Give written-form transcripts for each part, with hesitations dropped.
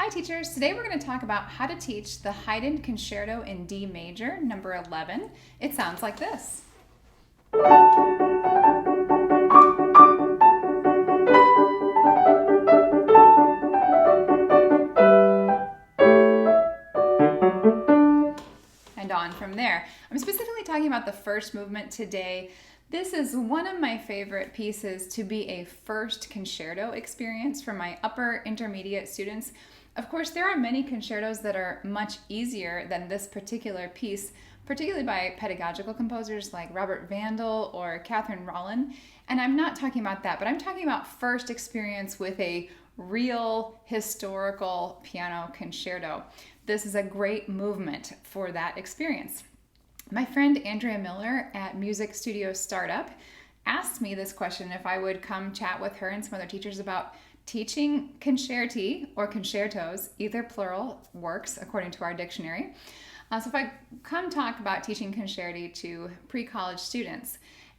Hi teachers, today we're going to talk about how to teach the Haydn Concerto in D major, number 11. It sounds like this. And on from there. I'm specifically talking about the first movement today. This is one of my favorite pieces to be a first concerto experience for my upper intermediate students. Of course, there are many concertos that are much easier than this particular piece, particularly by pedagogical composers like Robert Vandal or Catherine Rollin. And I'm not talking about that, but I'm talking about first experience with a real historical piano concerto. This is a great movement for that experience. My friend Andrea Miller at Music Studio Startup asked me this question if I would come chat with her and some other teachers about teaching concerti or concertos, either plural works according to our dictionary. So if I come talk about teaching concerti to pre-college students,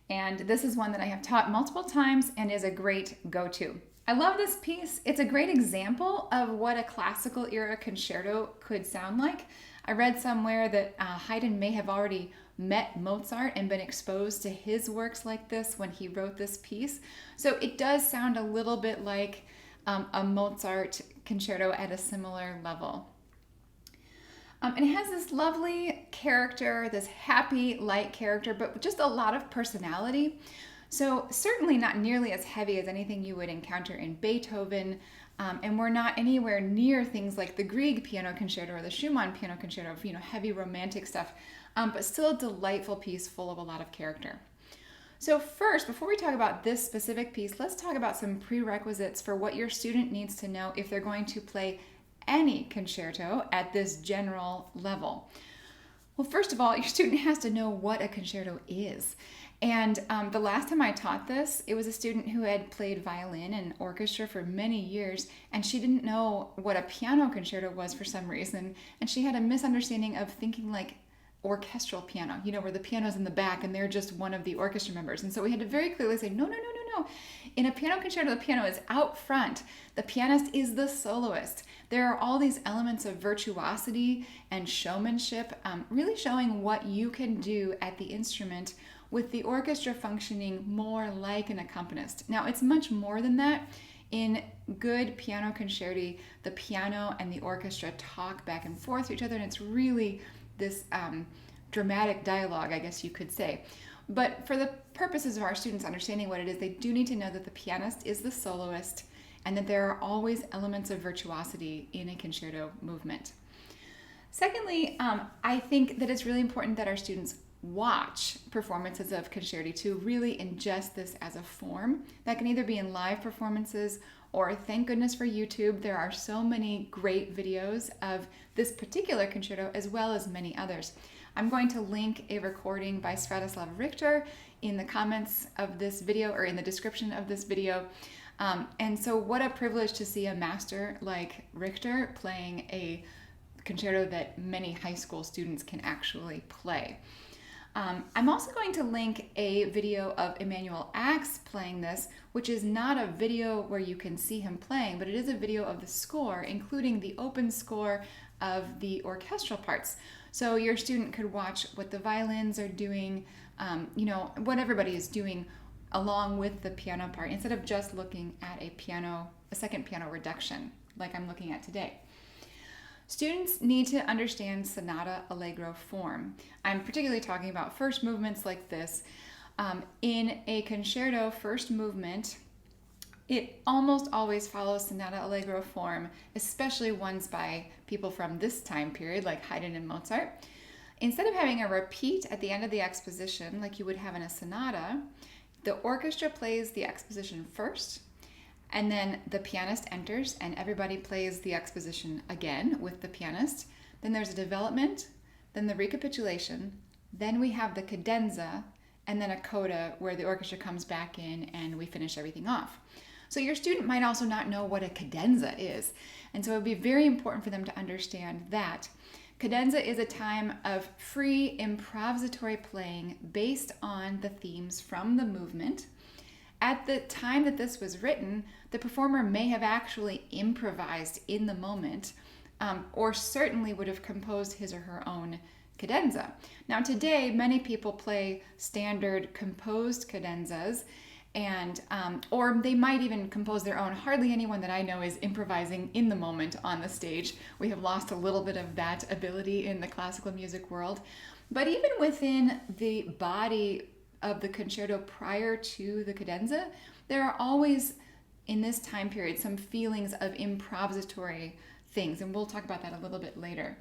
and this is one that I have taught multiple times and is a great go-to. I love this piece. It's a great example of what a classical era concerto could sound like. I read somewhere that Haydn may have already met Mozart and been exposed to his works like this when he wrote this piece. So it does sound a little bit like a Mozart concerto at a similar level. And it has this lovely character, this happy, light character, but just a lot of personality. So certainly not nearly as heavy as anything you would encounter in Beethoven, and we're not anywhere near things like the Grieg Piano Concerto or the Schumann Piano Concerto, heavy romantic stuff, but still a delightful piece full of a lot of character. So first, before we talk about this specific piece, let's talk about some prerequisites for what your student needs to know if they're going to play any concerto at this general level. Well, first of all, your student has to know what a concerto is. And the last time I taught this, it was a student who had played violin and orchestra for many years, and she didn't know what a piano concerto was for some reason, and she had a misunderstanding of thinking like orchestral piano, where the piano's in the back and they're just one of the orchestra members. And so we had to very clearly say, no. In a piano concerto, the piano is out front. The pianist is the soloist. There are all these elements of virtuosity and showmanship, really showing what you can do at the instrument with the orchestra functioning more like an accompanist. Now, it's much more than that. In good piano concerti, the piano and the orchestra talk back and forth to each other, and it's really this dramatic dialogue, I guess you could say. But for the purposes of our students understanding what it is, they do need to know that the pianist is the soloist and that there are always elements of virtuosity in a concerto movement. Secondly, I think that it's really important that our students watch performances of concerti to really ingest this as a form. That can either be in live performances or, thank goodness for YouTube, there are so many great videos of this particular concerto as well as many others. I'm going to link a recording by Sviatoslav Richter in the comments of this video or in the description of this video. And so what a privilege to see a master like Richter playing a concerto that many high school students can actually play. I'm also going to link a video of Emanuel Ax playing this, which is not a video where you can see him playing, but it is a video of the score, including the open score of the orchestral parts. So your student could watch what the violins are doing, what everybody is doing along with the piano part, instead of just looking at a second piano reduction like I'm looking at today. Students need to understand sonata allegro form. I'm particularly talking about first movements like this. In a concerto first movement, it almost always follows sonata allegro form, especially ones by people from this time period like Haydn and Mozart. Instead of having a repeat at the end of the exposition like you would have in a sonata, the orchestra plays the exposition first, and then the pianist enters and everybody plays the exposition again with the pianist. Then there's a development, then the recapitulation, then we have the cadenza, and then a coda where the orchestra comes back in and we finish everything off. So your student might also not know what a cadenza is. And so it would be very important for them to understand that. Cadenza is a time of free improvisatory playing based on the themes from the movement. At the time that this was written, the performer may have actually improvised in the moment, or certainly would have composed his or her own cadenza. Now today, many people play standard composed cadenzas, and or they might even compose their own. Hardly anyone that I know is improvising in the moment on the stage. We have lost a little bit of that ability in the classical music world. But even within the body of the concerto prior to the cadenza, there are always, in this time period, some feelings of improvisatory things, and we'll talk about that a little bit later.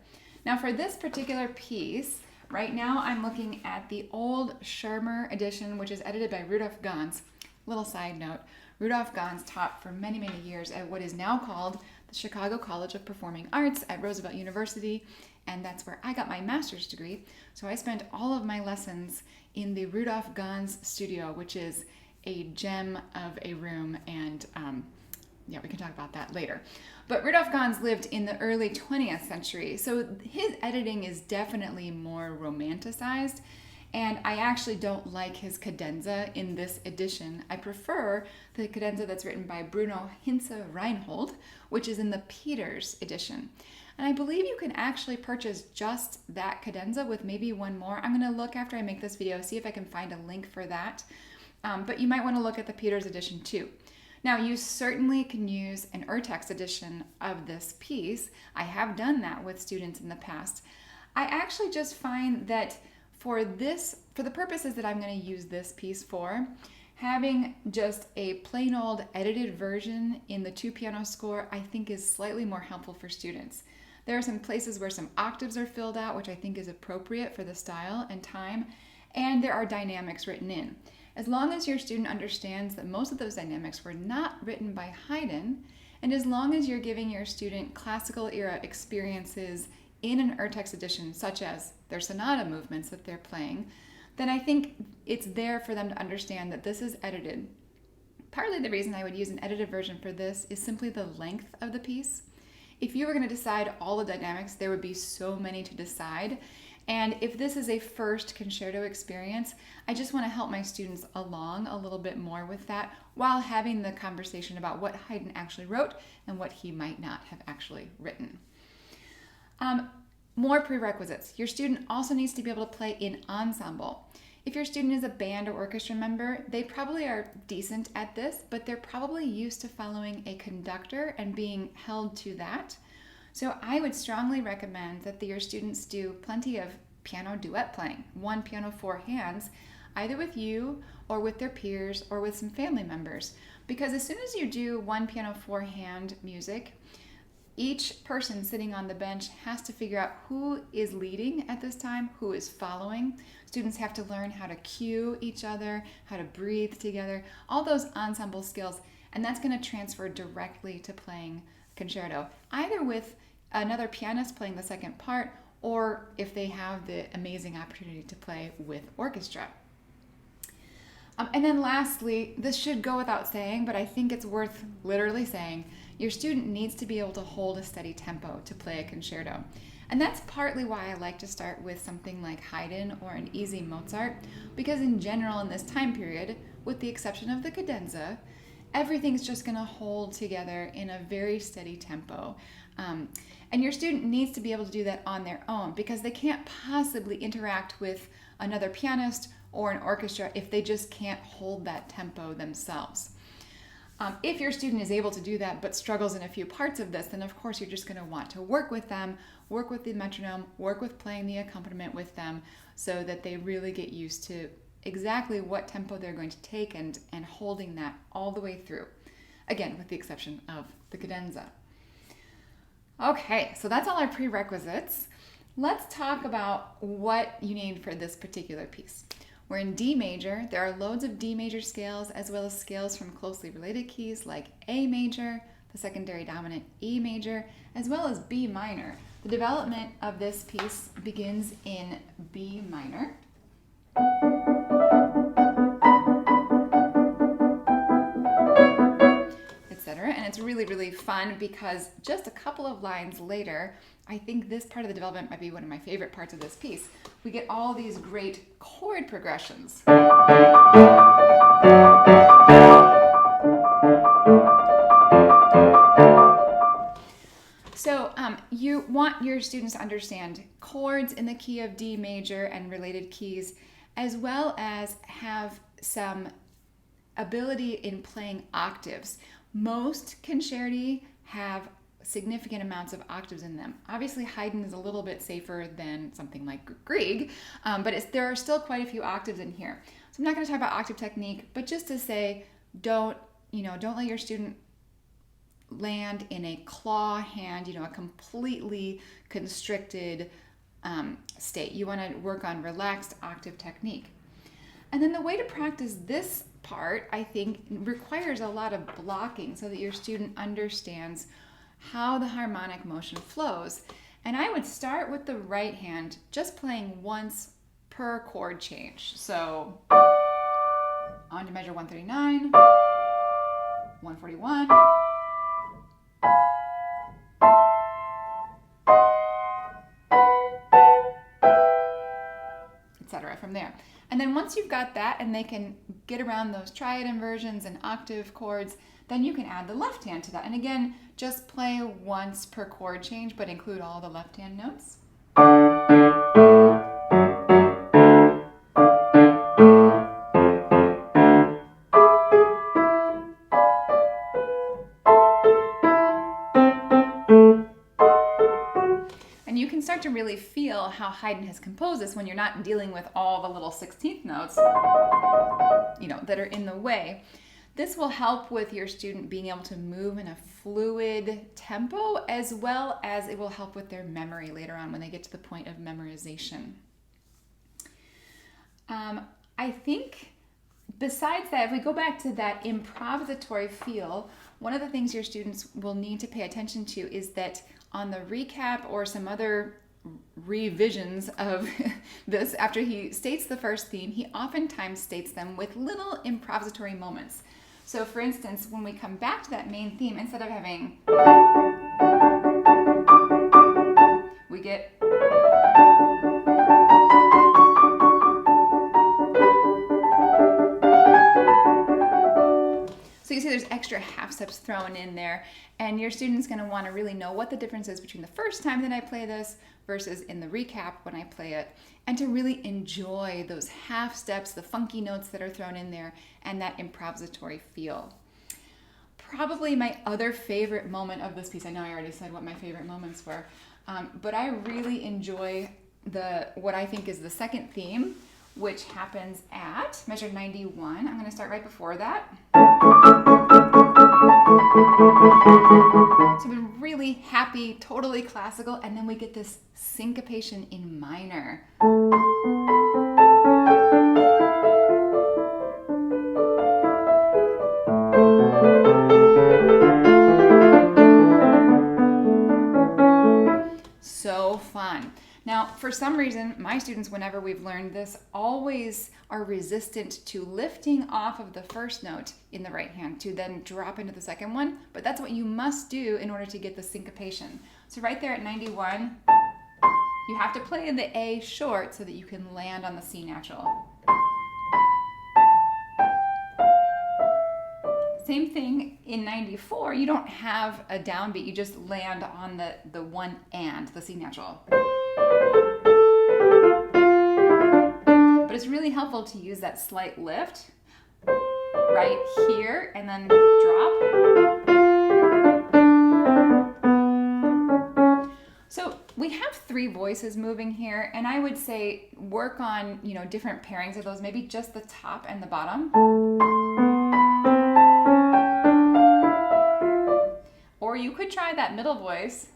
Now for this particular piece, right now I'm looking at the old Schirmer edition, which is edited by Rudolf Ganz. Little side note, Rudolf Ganz taught for many, many years at what is now called the Chicago College of Performing Arts at Roosevelt University, and that's where I got my master's degree. So I spent all of my lessons in the Rudolf Ganz studio, which is a gem of a room, and yeah, we can talk about that later. But Rudolf Ganz lived in the early 20th century, so his editing is definitely more romanticized, and I actually don't like his cadenza in this edition. I prefer the cadenza that's written by Bruno Hinze Reinhold, which is in the Peters edition. And I believe you can actually purchase just that cadenza with maybe one more. I'm going to look after I make this video, see if I can find a link for that. But you might want to look at the Peters edition too. Now, you certainly can use an Urtext edition of this piece. I have done that with students in the past. I actually just find that for the purposes that I'm going to use this piece for, having just a plain old edited version in the 2-piano score, I think is slightly more helpful for students. There are some places where some octaves are filled out, which I think is appropriate for the style and time, and there are dynamics written in. As long as your student understands that most of those dynamics were not written by Haydn, and as long as you're giving your student classical era experiences in an Urtext edition, such as their sonata movements that they're playing, then I think it's there for them to understand that this is edited. Partly the reason I would use an edited version for this is simply the length of the piece. If you were going to decide all the dynamics, there would be so many to decide. And if this is a first concerto experience, I just want to help my students along a little bit more with that while having the conversation about what Haydn actually wrote and what he might not have actually written. More prerequisites. Your student also needs to be able to play in ensemble. If your student is a band or orchestra member, they probably are decent at this, but they're probably used to following a conductor and being held to that. So I would strongly recommend that your students do plenty of piano duet playing, one piano, four hands, either with you or with their peers or with some family members. Because as soon as you do one piano, four hand music, each person sitting on the bench has to figure out who is leading at this time, who is following. Students have to learn how to cue each other, how to breathe together, all those ensemble skills, and that's going to transfer directly to playing concerto, either with another pianist playing the second part, or if they have the amazing opportunity to play with orchestra. And then lastly, this should go without saying, but I think it's worth literally saying, your student needs to be able to hold a steady tempo to play a concerto. And that's partly why I like to start with something like Haydn or an easy Mozart, because in general in this time period, with the exception of the cadenza, everything's just going to hold together in a very steady tempo. And your student needs to be able to do that on their own because they can't possibly interact with another pianist or an orchestra if they just can't hold that tempo themselves. If your student is able to do that but struggles in a few parts of this, then of course you're just going to want to work with them, work with the metronome, work with playing the accompaniment with them so that they really get used to exactly what tempo they're going to take and holding that all the way through. Again, with the exception of the cadenza. Okay, so that's all our prerequisites. Let's talk about what you need for this particular piece. We're in D major. There are loads of D major scales as well as scales from closely related keys like A major, the secondary dominant E major, as well as B minor. The development of this piece begins in B minor. And it's really, really fun because just a couple of lines later, I think this part of the development might be one of my favorite parts of this piece. We get all these great chord progressions. So you want your students to understand chords in the key of D major and related keys, as well as have some ability in playing octaves. Most concerti have significant amounts of octaves in them. Obviously, Haydn is a little bit safer than something like Grieg, but there are still quite a few octaves in here. So I'm not going to talk about octave technique, but just to say, don't let your student land in a claw hand, a completely constricted state. You want to work on relaxed octave technique. And then the way to practice this part, I think, requires a lot of blocking so that your student understands how the harmonic motion flows. And I would start with the right hand, just playing once per chord change. So on to measure 139, 141, etc. from there. And then once you've got that and they can get around those triad inversions and octave chords, then you can add the left hand to that. And again, just play once per chord change, but include all the left hand notes. And you can start to really feel how Haydn has composed this when you're not dealing with all the little 16th notes, that are in the way. This will help with your student being able to move in a fluid tempo, as well as it will help with their memory later on when they get to the point of memorization. I think besides that, if we go back to that improvisatory feel, one of the things your students will need to pay attention to is that on the recap or some other revisions of this, after he states the first theme, he oftentimes states them with little improvisatory moments. So for instance, when we come back to that main theme, instead of having, we get, so you see there's extra half steps thrown in there, and your student's going to want to really know what the difference is between the first time that I play this versus in the recap when I play it, and to really enjoy those half steps, the funky notes that are thrown in there, and that improvisatory feel. Probably my other favorite moment of this piece, I know I already said what my favorite moments were, but I really enjoy what I think is the second theme, which happens at measure 91. I'm going to start right before that. So I've been really happy, totally classical, and then we get this syncopation in minor. So fun. Now, for some reason, my students, whenever we've learned this, always are resistant to lifting off of the first note in the right hand to then drop into the second one, but that's what you must do in order to get the syncopation. So right there at 91, you have to play the A short so that you can land on the C natural. Same thing in 94, you don't have a downbeat, you just land on the one and, the C natural. But it's really helpful to use that slight lift right here and then drop. So we have three voices moving here, and I would say work on, different pairings of those, maybe just the top and the bottom. Or you could try that middle voice.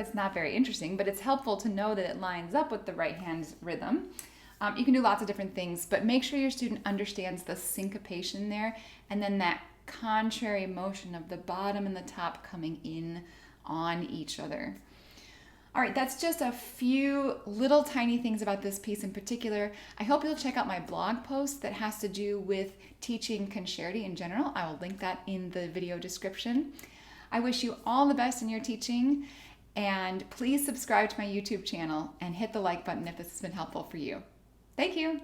It's not very interesting, but it's helpful to know that it lines up with the right hand's rhythm. You can do lots of different things, but make sure your student understands the syncopation there, and then that contrary motion of the bottom and the top coming in on each other. All right, that's just a few little tiny things about this piece in particular. I hope you'll check out my blog post that has to do with teaching concerti in general. I will link that in the video description. I wish you all the best in your teaching, and please subscribe to my YouTube channel and hit the like button if this has been helpful for you. Thank you.